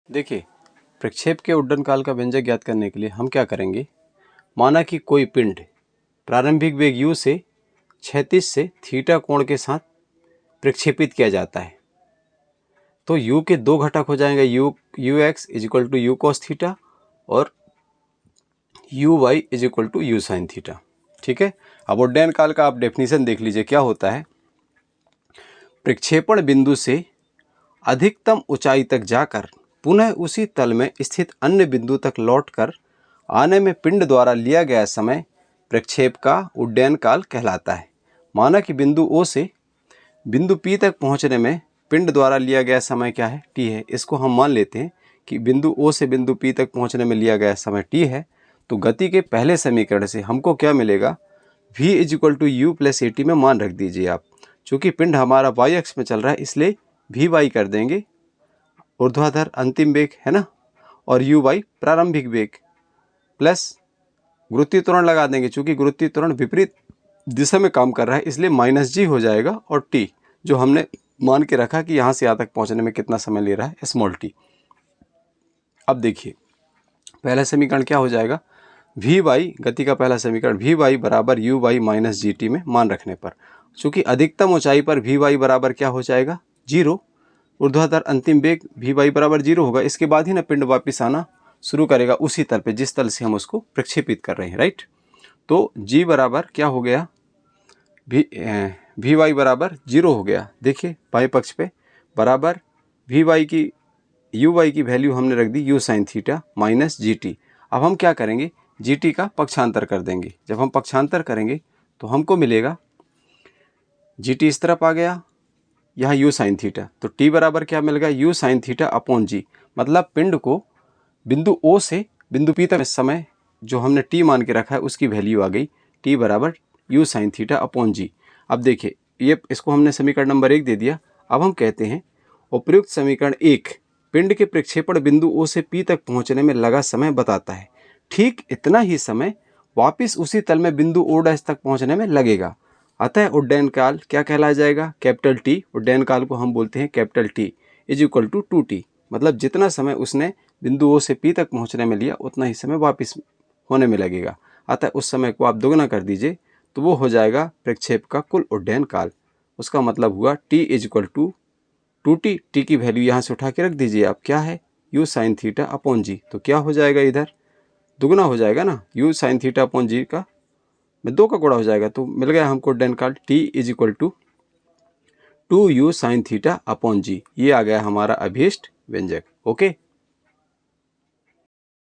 देखिए, प्रक्षेप के उड्डयन काल का व्यंजक ज्ञात करने के लिए हम क्या करेंगे। माना कि कोई पिंड प्रारंभिक वेग u से क्षैतिज से थीटा कोण के साथ प्रक्षेपित किया जाता है, तो u के दो घटक हो जाएंगे, U X is equal to U cos theta और U Y is equal to U sine theta. ठीक है। अब उड्डयन काल का आप डेफिनेशन देख लीजिए क्या होता है। प्रक्षेपण बिंदु से अधिकतम ऊंचाई तक जाकर पुनः उसी तल में स्थित अन्य बिंदु तक लौटकर आने में पिंड द्वारा लिया गया समय प्रक्षेप का उड्डयन काल कहलाता है। माना कि बिंदु O से बिंदु P तक पहुंचने में पिंड द्वारा लिया गया समय क्या है, t है। इसको हम मान लेते हैं कि बिंदु O से बिंदु P तक पहुंचने में लिया गया समय t है। तो गति के पहले समीकरण से हमको क्या मिलेगा, v is equal to u plus a t में मान रख दीजिए आप। चूँकि पिंड हमारा y अक्ष में चल रहा है इसलिए वी वाई कर देंगे, ऊर्ध्वाधर अंतिम वेग है ना, और यू वाई प्रारंभिक वेग प्लस गुरुत्वीय त्वरण लगा देंगे। चूँकि गुरुत्वीय त्वरण विपरीत दिशा में काम कर रहा है इसलिए माइनस जी हो जाएगा, और टी जो हमने मान के रखा कि यहाँ से यहाँ तक पहुँचने में कितना समय ले रहा है, स्मॉल टी। अब देखिए पहला समीकरण क्या हो जाएगा, वी वाई गति का पहला समीकरण वी वाई बराबर यू वाई माइनस जी टी में मान रखने पर, चूँकि अधिकतम ऊंचाई पर वी वाई बराबर क्या हो जाएगा, जीरो, ऊर्ध्वाधर अंतिम वेग वी वाई बराबर जीरो होगा। इसके बाद ही ना पिंड वापस आना शुरू करेगा उसी तल पे जिस तल से हम उसको प्रक्षेपित कर रहे हैं, राइट। तो जी बराबर क्या हो गया, वी वाई बराबर जीरो हो गया। देखिए बाएं पक्ष पे बराबर वी वाई की यू वाई की वैल्यू हमने रख दी यू साइन थीटा माइनस जी टी। अब हम क्या करेंगे, जी टी का पक्षांतर कर देंगे। जब हम पक्षांतर करेंगे तो हमको मिलेगा जी टी इस तरफ आ गया, यहाँ यू साइन थीटा, तो टी बराबर क्या मिल गया, यू साइन थीटा अपॉन जी। मतलब पिंड को बिंदु ओ से बिंदु पी तक समय जो हमने टी मान के रखा है उसकी वैल्यू आ गई, टी बराबर यू साइन थीटा अपॉन जी। अब देखिए ये इसको हमने समीकरण नंबर 1 दे दिया। अब हम कहते हैं उपयुक्त समीकरण 1 पिंड के प्रक्षेपण बिंदु ओ से पी तक पहुंचने में लगा समय बताता है। ठीक इतना ही समय वापिस उसी तल में बिंदु ओ डैश तक पहुंचने में लगेगा। अतः उड्डयन काल क्या कहलाया जाएगा, कैपिटल टी। उड्डयन काल को हम बोलते हैं capital T is equal to 2t। मतलब जितना समय उसने बिंदु ओ से पी तक पहुंचने में लिया उतना ही समय वापस होने में लगेगा। अतः उस समय को आप दोगुना कर दीजिए तो वो हो जाएगा प्रक्षेप का कुल उड्डयन काल। उसका मतलब हुआ t is equal to 2t। T की वैल्यू यहाँ से उठा के रख दीजिए आप, क्या है, u sine theta upon g. तो क्या हो जाएगा, इधर दुगुना हो जाएगा ना, u sine theta upon g का में 2 का गुणा हो जाएगा। तो मिल गया हमको उड्डयन काल t is equal to 2u sine theta upon G. ये आ गया हमारा अभीष्ट व्यंजक। ओके।